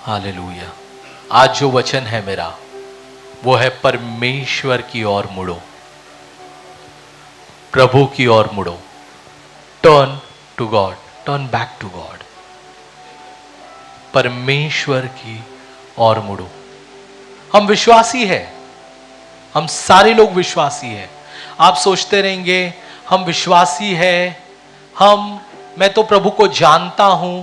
Hallelujah. आज जो वचन है मेरा वो है परमेश्वर की ओर मुड़ो, प्रभु की ओर मुड़ो। Turn to God, turn back to God. परमेश्वर की ओर मुड़ो। हम विश्वासी हैं, हम सारे लोग विश्वासी हैं। आप सोचते रहेंगे हम विश्वासी हैं, मैं तो प्रभु को जानता हूं,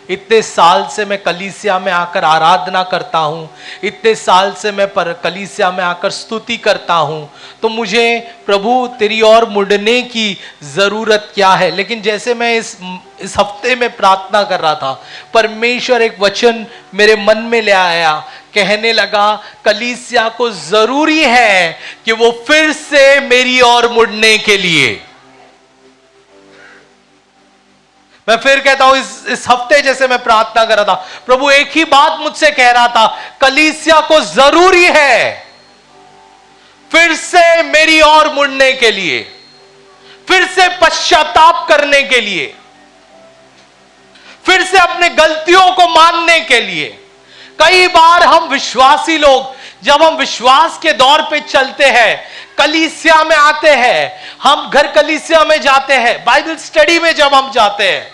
इतने साल से मैं कलीसिया में आकर आराधना करता हूं, इतने साल से मैं कलीसिया में आकर स्तुति करता हूं, तो मुझे प्रभु तेरी ओर मुड़ने की जरूरत क्या है। लेकिन जैसे मैं इस हफ्ते में प्रार्थना कर रहा था, परमेश्वर एक वचन मेरे मन में ले आया, कहने लगा कलीसिया को जरूरी है कि वो फिर से मेरी ओर मुड़ने के लिए। मैं फिर कहता हूं, इस हफ्ते जैसे मैं प्रार्थना कर रहा था, प्रभु एक ही बात मुझसे कह रहा था, कलीसिया को जरूरी है फिर से मेरी ओर मुड़ने के लिए, फिर से पश्चाताप करने के लिए, फिर से अपने गलतियों को मानने के लिए। कई बार हम विश्वासी लोग जब हम विश्वास के दौर पे चलते हैं, कलीसिया में आते हैं, हम घर कलीसिया में जाते हैं, बाइबल स्टडी में जब हम जाते हैं,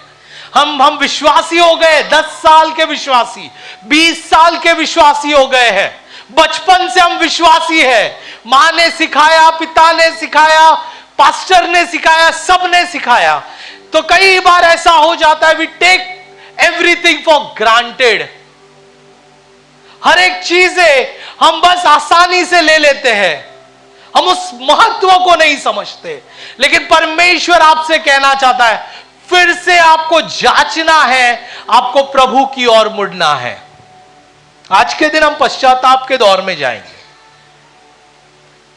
हम विश्वासी हो गए, 10 साल के विश्वासी, 20 साल के विश्वासी हो गए हैं, बचपन से हम विश्वासी हैं, मां ने सिखाया, पिता ने सिखाया, पास्टर ने सिखाया, सब ने सिखाया। तो कई बार ऐसा हो जाता है, we take everything for granted. हर एक चीजें हम बस आसानी से ले लेते हैं, हम उस महत्व को नहीं समझते। लेकिन परमेश्वर आपसे कहना चाहता है, फिर से आपको जांचना है, आपको प्रभु की ओर मुड़ना है। आज के दिन हम पश्चाताप के दौर में जाएंगे।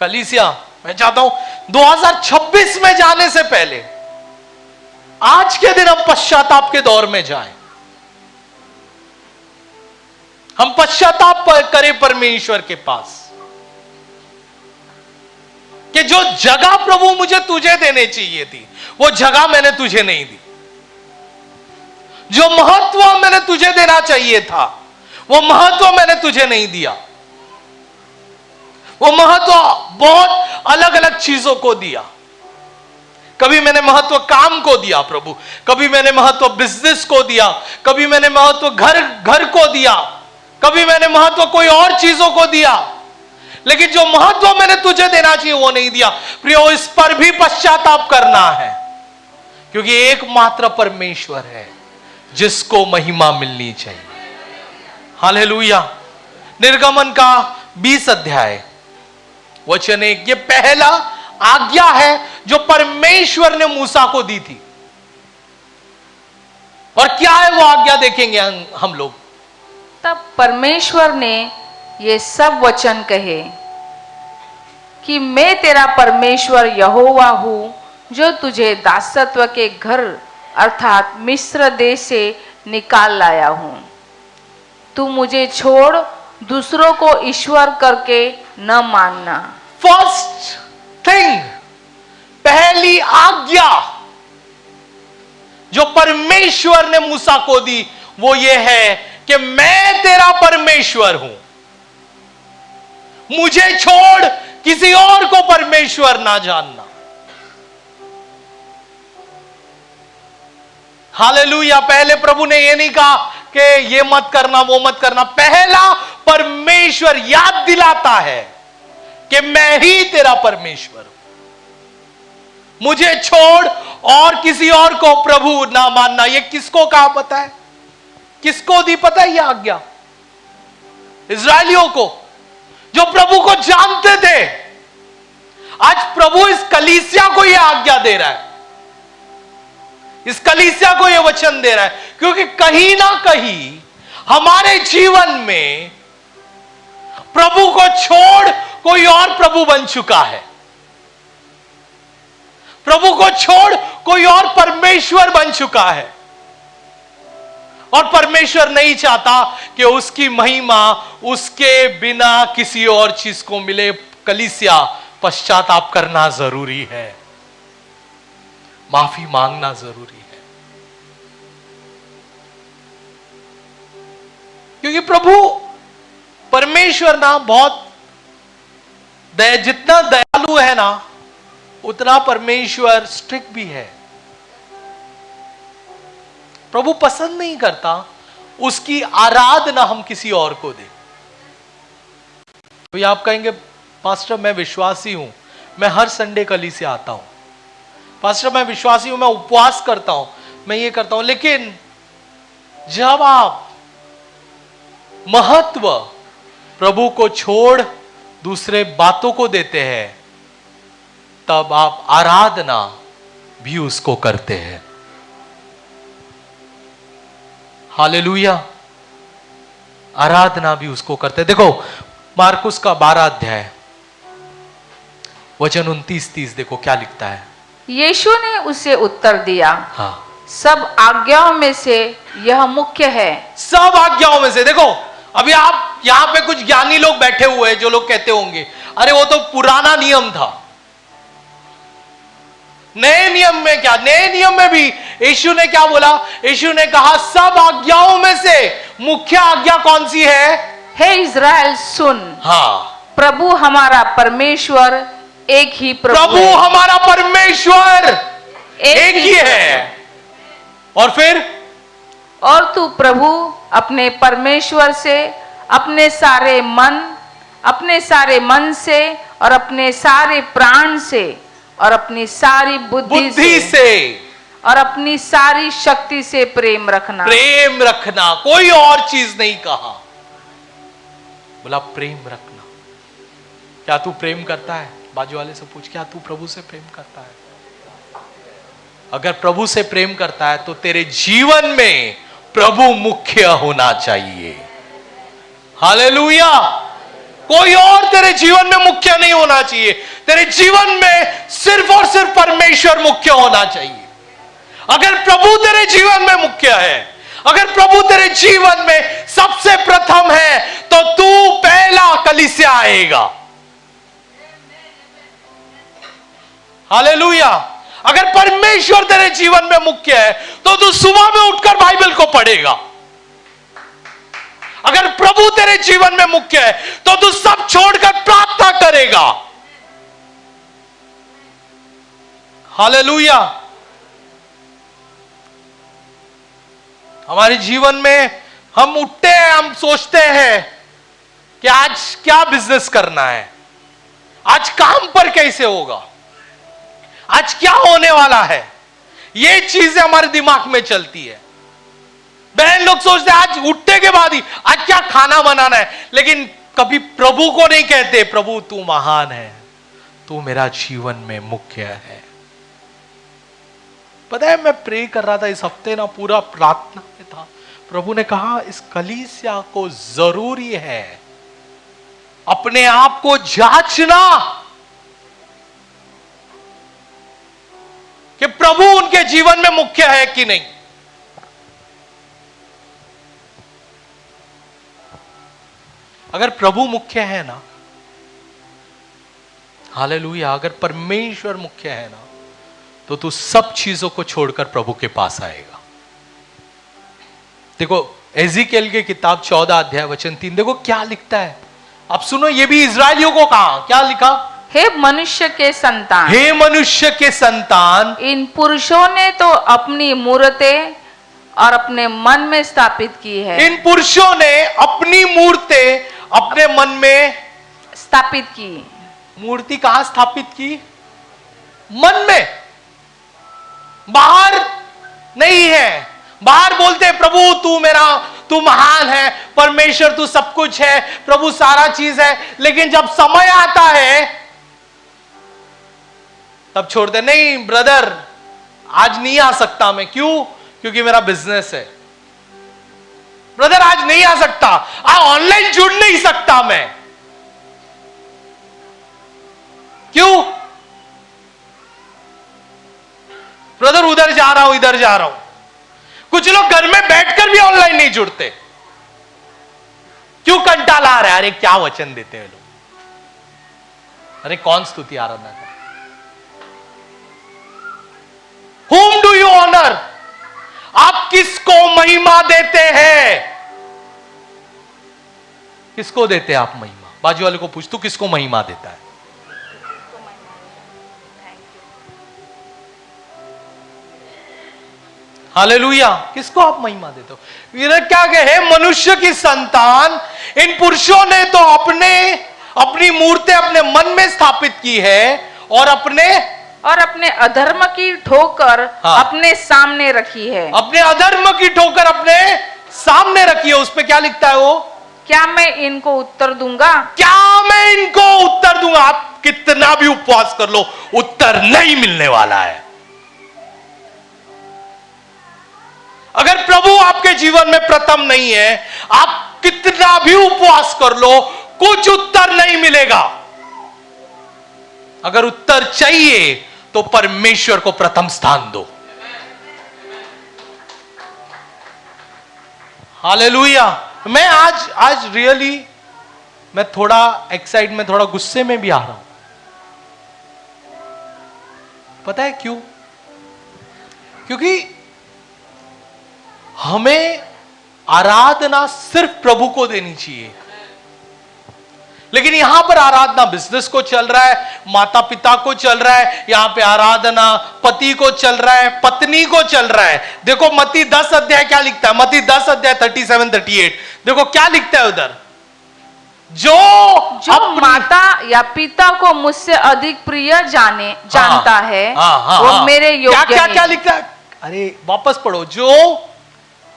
कलीसिया, मैं चाहता हूं 2026 में जाने से पहले आज के दिन हम पश्चाताप के दौर में जाएं। हम पश्चाताप करें परमेश्वर के पास कि जो जगह प्रभु मुझे तुझे देने चाहिए थी, वो जगह मैंने तुझे नहीं दी। जो महत्व मैंने तुझे देना चाहिए था, वो महत्व मैंने तुझे नहीं दिया। वो महत्व बहुत अलग अलग चीजों को दिया। कभी मैंने महत्व काम को दिया प्रभु, कभी मैंने महत्व बिजनेस को दिया, कभी मैंने महत्व घर को दिया, कभी मैंने महत्व कोई और चीजों को दिया। लेकिन जो महत्व मैंने तुझे देना चाहिए वो नहीं दिया। प्रियो, इस पर भी पश्चाताप करना है, क्योंकि एकमात्र परमेश्वर है जिसको महिमा मिलनी चाहिए। हालेलुया। निर्गमन का 20 अध्याय वचन 1, ये पहला आज्ञा है जो परमेश्वर ने मूसा को दी थी। और क्या है वो आज्ञा, देखेंगे हम लोग। तब परमेश्वर ने ये सब वचन कहे कि मैं तेरा परमेश्वर यहोवा हूं, जो तुझे दासत्व के घर अर्थात मिस्र देश से निकाल लाया हूं। तू मुझे छोड़ दूसरों को ईश्वर करके न मानना। फर्स्ट थिंग, पहली आज्ञा जो परमेश्वर ने मूसा को दी वो ये है कि मैं तेरा परमेश्वर हूं, मुझे छोड़ किसी और को परमेश्वर ना जानना। हालेलुया। पहले प्रभु ने ये नहीं कहा कि ये मत करना वो मत करना। पहला परमेश्वर याद दिलाता है कि मैं ही तेरा परमेश्वर हूं, मुझे छोड़ और किसी और को प्रभु ना मानना। ये किसको कहा पता है? किसको दी पता है ये आज्ञा? इस्राएलियों को, जो प्रभु को जानते थे। आज प्रभु इस कलीसिया को यह आज्ञा दे रहा है, इस कलीसिया को यह वचन दे रहा है, क्योंकि कहीं ना कहीं हमारे जीवन में प्रभु को छोड़ कोई और प्रभु बन चुका है। प्रभु को छोड़ कोई और परमेश्वर बन चुका है, और परमेश्वर नहीं चाहता कि उसकी महिमा उसके बिना किसी और चीज को मिले। कलीसिया, पश्चाताप करना जरूरी है, माफी मांगना जरूरी है। क्योंकि प्रभु परमेश्वर ना बहुत जितना दयालु है ना, उतना परमेश्वर स्ट्रिक्ट भी है। प्रभु पसंद नहीं करता उसकी आराधना हम किसी और को दें। तो आप कहेंगे पास्टर मैं विश्वासी हूं, मैं हर संडे कलीसिया आता हूं, पास्टर मैं विश्वासी हूं, मैं उपवास करता हूं, मैं ये करता हूं, लेकिन जब आप महत्व प्रभु को छोड़ दूसरे बातों को देते हैं, तब आप आराधना भी उसको करते हैं। हालेलुया, आराधना भी उसको करते हैं। देखो मार्कुस का 12 अध्याय वचन 29-30 देखो क्या लिखता है। यीशु ने उसे उत्तर दिया, हाँ, सब आज्ञाओं में से यह मुख्य है। सब आज्ञाओं में से। देखो अभी आप यहां पे कुछ ज्ञानी लोग बैठे हुए हैं जो लोग कहते होंगे अरे वो तो पुराना नियम था, नए नियम में क्या, नए नियम में भी यीशु ने क्या बोला, यीशु ने कहा सब आज्ञाओं में से मुख्य आज्ञा कौन सी है? हे इज़राइल सुन, हाँ, प्रभु हमारा परमेश्वर एक ही प्रभु है। हमारा परमेश्वर एक ही है। और फिर और तू प्रभु अपने परमेश्वर से अपने सारे मन से और अपने सारे प्राण से और अपनी सारी बुद्धि से और अपनी सारी शक्ति से प्रेम रखना। प्रेम रखना, कोई और चीज नहीं कहा, बोला प्रेम रखना। क्या तू प्रेम करता है? बाजू वाले से पूछ, क्या तू प्रभु से प्रेम करता है? अगर प्रभु से प्रेम करता है तो तेरे जीवन में प्रभु मुख्य होना चाहिए। हालेलुया, कोई और तेरे जीवन में मुख्य नहीं होना चाहिए। तेरे जीवन में सिर्फ और सिर्फ परमेश्वर मुख्य होना चाहिए। अगर प्रभु तेरे जीवन में मुख्य है, अगर प्रभु तेरे जीवन में सबसे प्रथम है, तो तू पहला कलीसिया आएगा। हालेलुया। अगर परमेश्वर तेरे जीवन में मुख्य है तो तू सुबह में उठकर बाइबल को पढ़ेगा। अगर प्रभु तेरे जीवन में मुख्य है तो तू सब छोड़कर प्रार्थना करेगा। हालेलुया। हमारे जीवन में हम उठते हैं, हम सोचते हैं कि आज क्या बिजनेस करना है, आज काम पर कैसे होगा, आज क्या होने वाला है, ये चीजें हमारे दिमाग में चलती है। बहन लोग सोचते हैं आज उठने के बाद ही आज क्या खाना बनाना है, लेकिन कभी प्रभु को नहीं कहते प्रभु तू महान है, तू मेरा जीवन में मुख्य है। पता है मैं प्रे कर रहा था इस हफ्ते ना, पूरा प्रार्थना में था। प्रभु ने कहा इस कलीसिया को जरूरी है अपने आप को जांचना कि प्रभु उनके जीवन में मुख्य है कि नहीं। अगर प्रभु मुख्य है ना, हालेलुया, अगर परमेश्वर मुख्य है ना, तो तू सब चीजों को छोड़कर प्रभु के पास आएगा। देखो एजिकेल की किताब 14 अध्याय वचन 3 देखो क्या लिखता है। अब सुनो, ये भी इजरायलियों को कहा, क्या लिखा? हे मनुष्य के संतान, हे मनुष्य के संतान, इन पुरुषों ने तो अपनी मूरतें और अपने मन में स्थापित की है। इन पुरुषों ने अपनी मूर्तें अपने मन में स्थापित की। मूर्ति कहां स्थापित की? मन में, बाहर नहीं है। बाहर बोलते हैं प्रभु तू महान है, परमेश्वर तू सब कुछ है, प्रभु सारा चीज है, लेकिन जब समय आता है तब छोड़ते, नहीं ब्रदर आज नहीं आ सकता मैं। क्यों? क्योंकि मेरा बिजनेस है। ब्रदर आज नहीं आ सकता, आज ऑनलाइन जुड़ नहीं सकता मैं। क्यों? ब्रदर उधर जा रहा हूं, इधर जा रहा हूं। कुछ लोग घर में बैठकर भी ऑनलाइन नहीं जुड़ते। क्यों? कंटाला आ रहा है। अरे क्या वचन देते हैं लोग, अरे कौन स्तुति आराधना कर। Whom do you honor? आप किसको महिमा देते हैं? किसको देते हैं आप महिमा? बाजू वाले को पूछ, तू किसको महिमा देता है? हालेलुया। किसको आप महिमा देते हो? इन्हें क्या कहे? मनुष्य की संतान इन पुरुषों ने तो अपनी मूर्तें अपने मन में स्थापित की है और अपने अधर्म की ठोकर हाँ। अपने सामने रखी है। अपने अधर्म की ठोकर अपने सामने रखी है। उस पे क्या लिखता है वो? क्या मैं इनको उत्तर दूंगा? क्या मैं इनको उत्तर दूंगा? आप कितना भी उपवास कर लो, उत्तर नहीं मिलने वाला है। अगर प्रभु आपके जीवन में प्रथम नहीं है, आप कितना भी उपवास कर लो, कुछ उत्तर नहीं मिलेगा। अगर उत्तर चाहिए तो परमेश्वर को प्रथम स्थान दो। हालेलुया। मैं आज रियली मैं थोड़ा एक्साइट में, थोड़ा गुस्से में भी आ रहा हूं। पता है क्यों? क्योंकि हमें आराधना सिर्फ प्रभु को देनी चाहिए, लेकिन यहां पर आराधना बिजनेस को चल रहा है, माता पिता को चल रहा है, यहां पे आराधना पति को चल रहा है, पत्नी को चल रहा है। देखो मत्ती 10 अध्याय क्या लिखता है? मत्ती 10 अध्याय 37-38 देखो क्या लिखता है उधर। जो माता या पिता को मुझसे अधिक प्रिय जानता है, वो मेरे योग्य क्या क्या लिखता है? अरे वापस पढ़ो।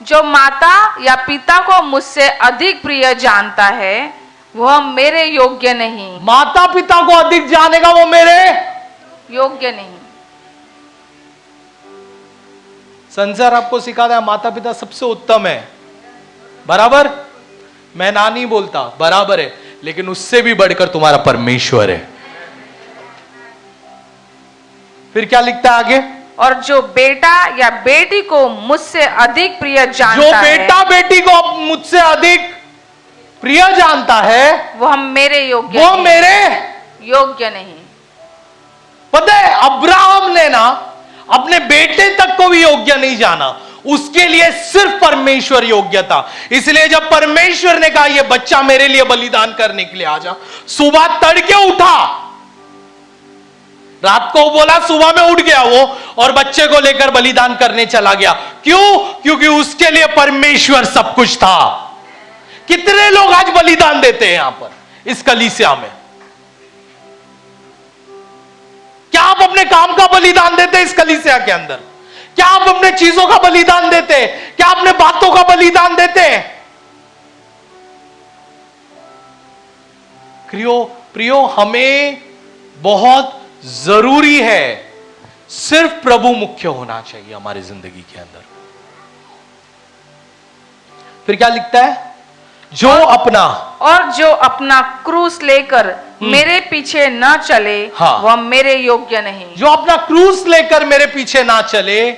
जो माता या पिता को मुझसे अधिक प्रिय जानता है, वह मेरे योग्य नहीं। माता पिता को अधिक जानेगा, वो मेरे योग्य नहीं। संसार आपको सिखाता है माता पिता सबसे उत्तम है, बराबर। मैं ना नहीं बोलता, बराबर है, लेकिन उससे भी बढ़कर तुम्हारा परमेश्वर है। फिर क्या लिखता है आगे? और जो बेटा या बेटी को मुझसे अधिक प्रिय जानता है, जो बेटा बेटी को मुझसे अधिक प्रिय जानता है, वो मेरे योग्य नहीं। पता है अब्राहम ने ना अपने बेटे तक को भी योग्य नहीं जाना, उसके लिए सिर्फ परमेश्वर योग्य था। इसलिए जब परमेश्वर ने कहा ये बच्चा मेरे लिए बलिदान करने के लिए आ जा, सुबह तड़के उठा, रात को बोला, सुबह में उठ गया वो और बच्चे को लेकर बलिदान करने चला गया। क्यों? क्योंकि उसके लिए परमेश्वर सब कुछ था। कितने लोग आज बलिदान देते हैं यहां पर इस कलीसिया में? क्या आप अपने काम का बलिदान देते हैं इस कलीसिया के अंदर? क्या आप अपने चीजों का बलिदान देते हैं? क्या अपने बातों का बलिदान देते हैं? प्रियो हमें बहुत जरूरी है, सिर्फ प्रभु मुख्य होना चाहिए हमारी जिंदगी के अंदर। फिर क्या लिखता है? जो अपना क्रूस लेकर मेरे पीछे ना चले, हाँ। वह मेरे योग्य नहीं। जो अपना क्रूस लेकर मेरे पीछे ना चले।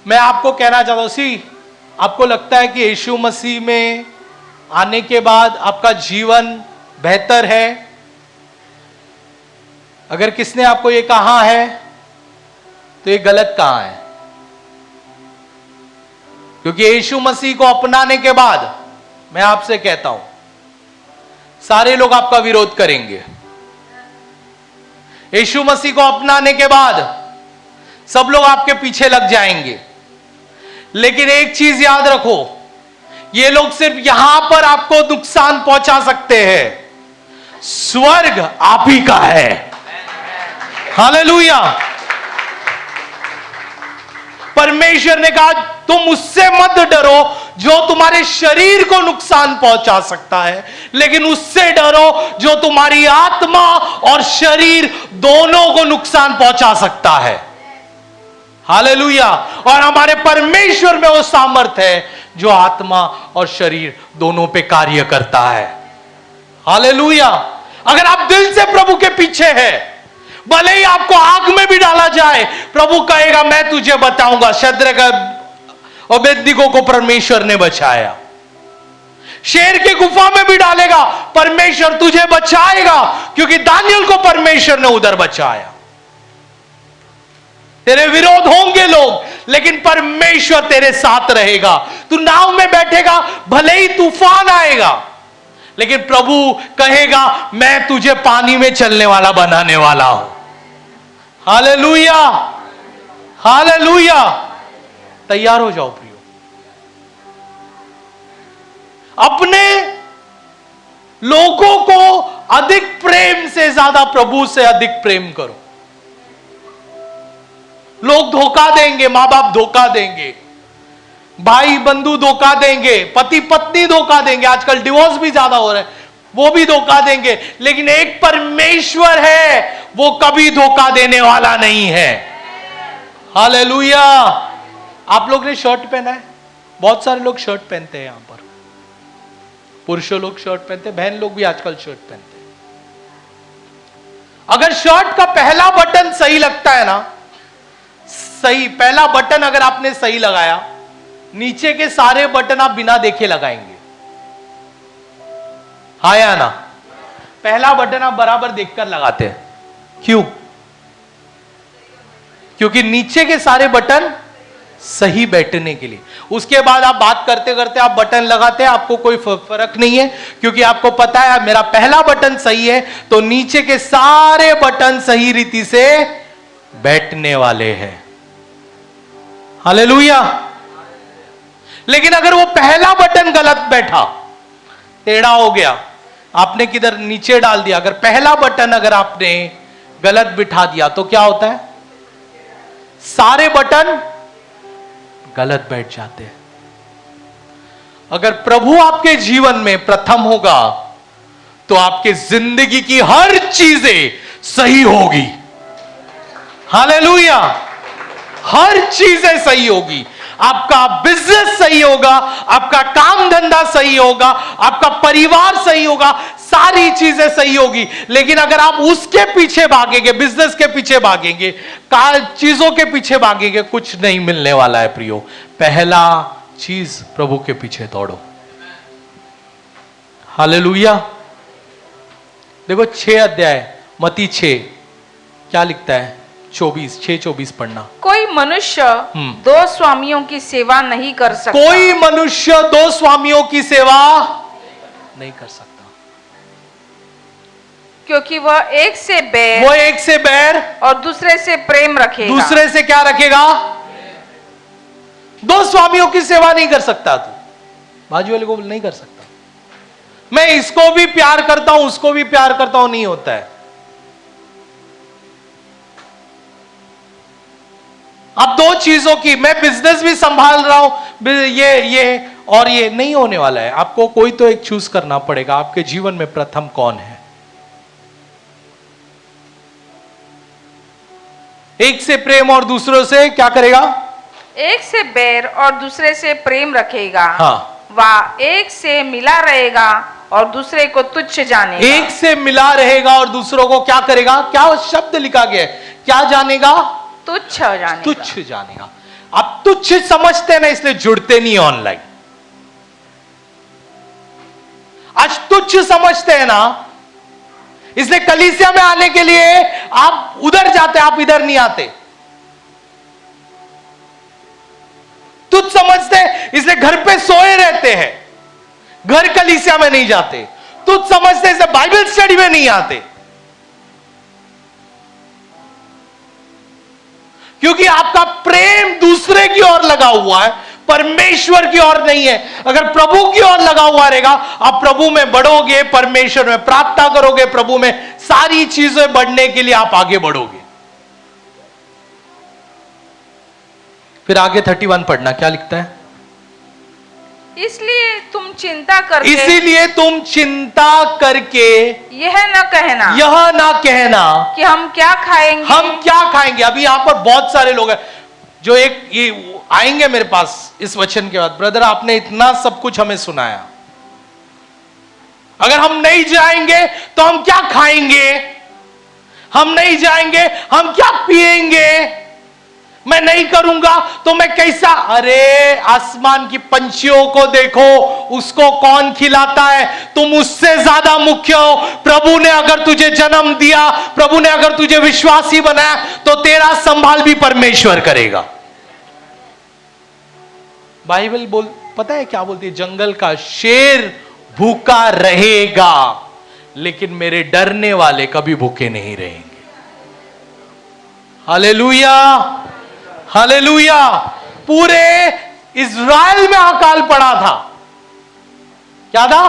मैं आपको कहना चाहता हूं, आपको लगता है कि यीशु मसीह में आने के बाद आपका जीवन बेहतर है? अगर किसने आपको ये कहा है तो ये गलत कहा है, क्योंकि यीशु मसीह को अपनाने के बाद मैं आपसे कहता हूं सारे लोग आपका विरोध करेंगे। यीशु मसीह को अपनाने के बाद सब लोग आपके पीछे लग जाएंगे, लेकिन एक चीज याद रखो, ये लोग सिर्फ यहां पर आपको नुकसान पहुंचा सकते हैं, स्वर्ग आप ही का है। हालेलुया। परमेश्वर ने कहा तुम उससे मत डरो जो तुम्हारे शरीर को नुकसान पहुंचा सकता है, लेकिन उससे डरो जो तुम्हारी आत्मा और शरीर दोनों को नुकसान पहुंचा सकता है। हालेलुया। और हमारे परमेश्वर में वो सामर्थ है जो आत्मा और शरीर दोनों पे कार्य करता है। हालेलुया। अगर आप दिल से प्रभु के पीछे हैं, भले ही आपको आग में भी डाला जाए, प्रभु कहेगा मैं तुझे बताऊंगा। शद्रक और अबेदनीगो को परमेश्वर ने बचाया। शेर की गुफा में भी डालेगा, परमेश्वर तुझे बचाएगा, क्योंकि दानियल को परमेश्वर ने उधर बचाया। तेरे विरोध होंगे लोग, लेकिन परमेश्वर तेरे साथ रहेगा। तू नाव में बैठेगा, भले ही तूफान आएगा, लेकिन प्रभु कहेगा मैं तुझे पानी में चलने वाला बनाने वाला हूं। Hallelujah, hallelujah. तैयार हो जाओ प्रियो, अपने लोगों को अधिक प्रेम से ज्यादा प्रभु से अधिक प्रेम करो। लोग धोखा देंगे, मां बाप धोखा देंगे, भाई बंधु धोखा देंगे, पति पत्नी धोखा देंगे, आजकल डिवोर्स भी ज्यादा हो रहा है, वो भी धोखा देंगे, लेकिन एक परमेश्वर है, वो कभी धोखा देने वाला नहीं है। हालेलुया। आप लोग ने शर्ट पहना है, बहुत सारे लोग शर्ट पहनते हैं यहां पर, पुरुषों लोग शर्ट पहनते हैं, बहन लोग भी आजकल शर्ट पहनते हैं। अगर शर्ट का पहला बटन सही लगता है ना, सही पहला बटन अगर आपने सही लगाया, नीचे के सारे बटन आप बिना देखे लगाएंगे। हाँ या ना? पहला बटन आप बराबर देखकर लगाते हैं, क्यों? क्योंकि नीचे के सारे बटन सही बैठने के लिए। उसके बाद आप बात करते करते आप बटन लगाते हैं, आपको कोई फर्क नहीं है, क्योंकि आपको पता है मेरा पहला बटन सही है तो नीचे के सारे बटन सही रीति से बैठने वाले हैं। हालेलुया। लेकिन अगर वो पहला बटन गलत बैठा, टेढ़ा हो गया, आपने किधर नीचे डाल दिया, अगर पहला बटन अगर आपने गलत बिठा दिया तो क्या होता है? सारे बटन गलत बैठ जाते हैं। अगर प्रभु आपके जीवन में प्रथम होगा तो आपके जिंदगी की हर चीजें सही होगी। हालेलुया। हर चीजें सही होगी, आपका बिजनेस सही होगा, आपका काम धंधा सही होगा, आपका परिवार सही होगा, सारी चीजें सही होगी। लेकिन अगर आप उसके पीछे भागेंगे, बिजनेस के पीछे भागेंगे, चीजों के पीछे भागेंगे, कुछ नहीं मिलने वाला है प्रियो। पहला चीज प्रभु के पीछे दौड़ो। हालेलुया। देखो 6 अध्याय मत्ती 6 क्या लिखता है? 6:24 पढ़ना। कोई मनुष्य 2 स्वामियों की सेवा नहीं कर सकता। कोई मनुष्य 2 स्वामियों की सेवा नहीं कर सकता, क्योंकि वह एक से बैर और दूसरे से प्रेम रखेगा। दूसरे से क्या रखेगा? 2 स्वामियों की सेवा नहीं कर सकता तू। बाजू वाले को नहीं कर सकता, मैं इसको भी प्यार करता हूं उसको भी प्यार करता हूं, नहीं होता है। अब 2 चीजों की, मैं बिजनेस भी संभाल रहा हूं, ये और ये नहीं होने वाला है। आपको कोई तो एक चूज करना पड़ेगा। आपके जीवन में प्रथम कौन है? एक से प्रेम और दूसरों से क्या करेगा? एक से बैर और दूसरे से प्रेम रखेगा। हाँ। वह एक से मिला रहेगा और दूसरे को तुच्छ जानेगा। एक से मिला रहेगा और दूसरों को क्या करेगा? क्या शब्द लिखा गया है? क्या जानेगा? तुच्छ जानेगा। तुच्छ जानेगा। आप तुच्छ समझते हैं ना, इसलिए जुड़ते नहीं ऑनलाइन। आज तुच्छ समझते हैं ना, इसलिए कलीसिया में आने के लिए आप उधर जाते, आप इधर नहीं आते। तुच्छ समझते हैं इसलिए घर पे सोए रहते हैं, घर कलीसिया में नहीं जाते। तुच्छ समझते हैं इसलिए बाइबल स्टडी में नहीं आते, क्योंकि आपका प्रेम दूसरे की ओर लगा हुआ है, परमेश्वर की ओर नहीं है। अगर प्रभु की ओर लगा हुआ रहेगा, आप प्रभु में बढ़ोगे, परमेश्वर में प्रार्थना करोगे, प्रभु में सारी चीजें बढ़ने के लिए आप आगे बढ़ोगे। फिर आगे 31 पढ़ना, क्या लिखता है? इसीलिए तुम चिंता करके यह न कहना कि हम क्या खाएंगे। अभी यहां पर बहुत सारे लोग हैं जो ये आएंगे मेरे पास इस वचन के बाद, ब्रदर आपने इतना सब कुछ हमें सुनाया, अगर हम नहीं जाएंगे तो हम क्या खाएंगे, हम नहीं जाएंगे हम क्या पिएंगे, मैं नहीं करूंगा तो मैं कैसा? अरे आसमान की पंछियों को देखो, उसको कौन खिलाता है? तुम उससे ज्यादा मुख्य हो। प्रभु ने अगर तुझे जन्म दिया, प्रभु ने अगर तुझे विश्वासी बनाया, तो तेरा संभाल भी परमेश्वर करेगा। बाइबल पता है क्या बोलती है? जंगल का शेर भूखा रहेगा, लेकिन मेरे डरने वाले कभी भूखे नहीं रहेंगे। Hallelujah, hallelujah. पूरे इज़राइल में अकाल पड़ा था। क्या था?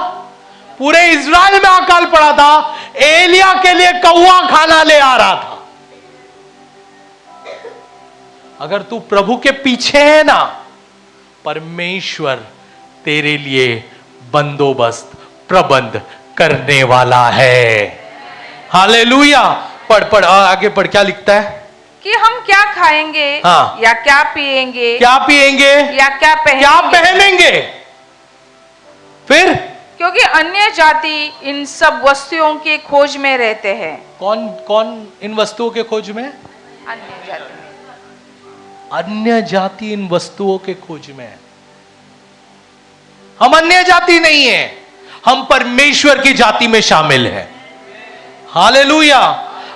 पूरे इज़राइल में अकाल पड़ा था। एलिया के लिए कौवा खाना ले आ रहा था। अगर तू प्रभु के पीछे है ना, परमेश्वर तेरे लिए बंदोबस्त प्रबंध करने वाला है। हालेलुया। पढ़ आगे पढ़, क्या लिखता है? कि हम क्या खाएंगे, हाँ। या क्या पिएंगे, क्या पिएंगे, या क्या पहनेंगे? फिर क्योंकि अन्य जाति इन सब वस्तुओं की खोज में रहते हैं। कौन कौन इन वस्तुओं के खोज में? अन्य जाति। अन्य जाति इन वस्तुओं के खोज में है। हम अन्य जाति नहीं है, हम परमेश्वर की जाति में शामिल है। हालेलुया।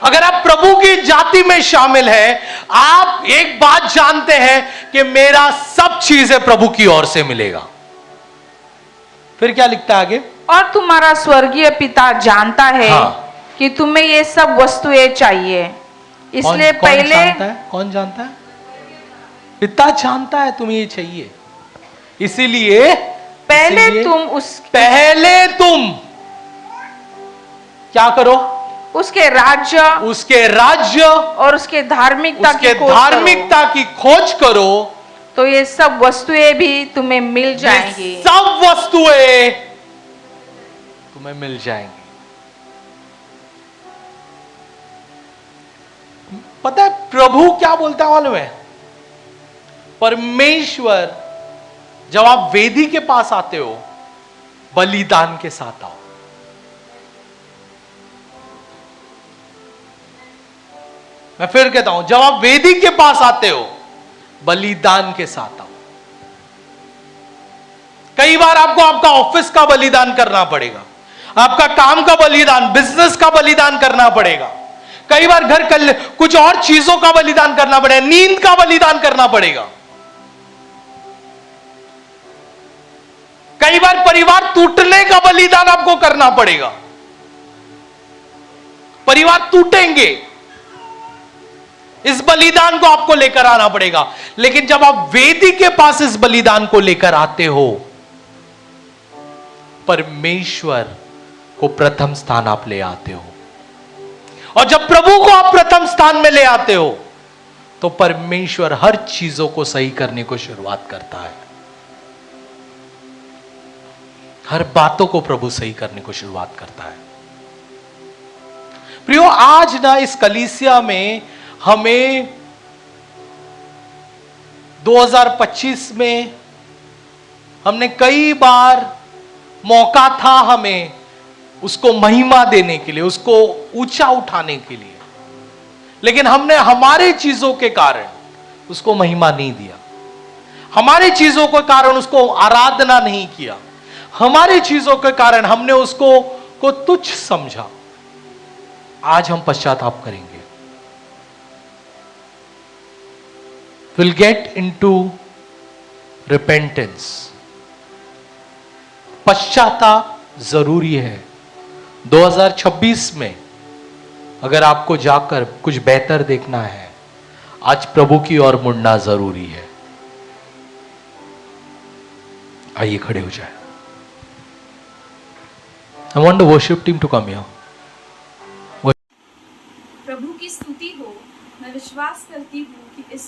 अगर आप प्रभु की जाति में शामिल है, आप एक बात जानते हैं कि मेरा सब चीजें प्रभु की ओर से मिलेगा। फिर क्या लिखता है आगे? और तुम्हारा स्वर्गीय पिता जानता है कि तुम्हें ये सब वस्तुएं चाहिए, इसलिए पहले कौन जानता है? पिता जानता है तुम्हें ये चाहिए, इसीलिए पहले तुम क्या करो? उसके राज्य और उसके धार्मिकता की खोज करो, तो ये सब वस्तुएं भी तुम्हें मिल जाएंगी। सब वस्तुएं तुम्हें मिल जाएंगी। पता है प्रभु क्या बोलता है मालूम है? परमेश्वर, जब आप वेदी के पास आते हो, बलिदान के साथ आओ। मैं फिर कहता हूं, जब आप वेदी के पास आते हो, बलिदान के साथ आओ। कई बार आपको आपका ऑफिस का बलिदान करना पड़ेगा, आपका काम का बलिदान, बिजनेस का बलिदान करना पड़ेगा। कई बार घर कुछ और चीजों का बलिदान करना पड़ेगा, नींद का बलिदान करना पड़ेगा। कई बार परिवार टूटने का बलिदान आपको करना पड़ेगा। परिवार टूटेंगे, इस बलिदान को आपको लेकर आना पड़ेगा। लेकिन जब आप वेदी के पास इस बलिदान को लेकर आते हो, परमेश्वर को प्रथम स्थान आप ले आते हो। और जब प्रभु को आप प्रथम स्थान में ले आते हो, तो परमेश्वर हर चीजों को सही करने को शुरुआत करता है। हर बातों को प्रभु सही करने को शुरुआत करता है। प्रियो, आज ना इस कलीसिया में हमें 2025 में हमने कई बार मौका था हमें उसको महिमा देने के लिए, उसको ऊंचा उठाने के लिए, लेकिन हमने हमारे चीजों के कारण उसको महिमा नहीं दिया, हमारे चीजों के कारण उसको आराधना नहीं किया, हमारी चीजों के कारण हमने उसको तुच्छ समझा। आज हम पश्चाताप करेंगे। We'll get into repentance. पश्चाताप जरूरी है। 2026 में अगर आपको जाकर कुछ बेहतर देखना है, आज प्रभु की ओर मुड़ना जरूरी है। आइए खड़े हो जाए। I want the worship team to come here. प्रभु की स्तुति हो। मैं विश्वास करती हूँ कि इस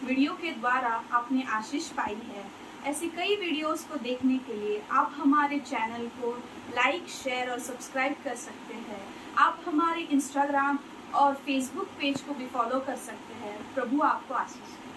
वीडियो के द्वारा आपने आशीष पाई है। ऐसी कई वीडियोस को देखने के लिए आप हमारे चैनल को लाइक, शेयर और सब्सक्राइब कर सकते हैं। आप हमारे इंस्टाग्राम और फेसबुक पेज को भी फॉलो कर सकते हैं। प्रभु आपको आशीष दे।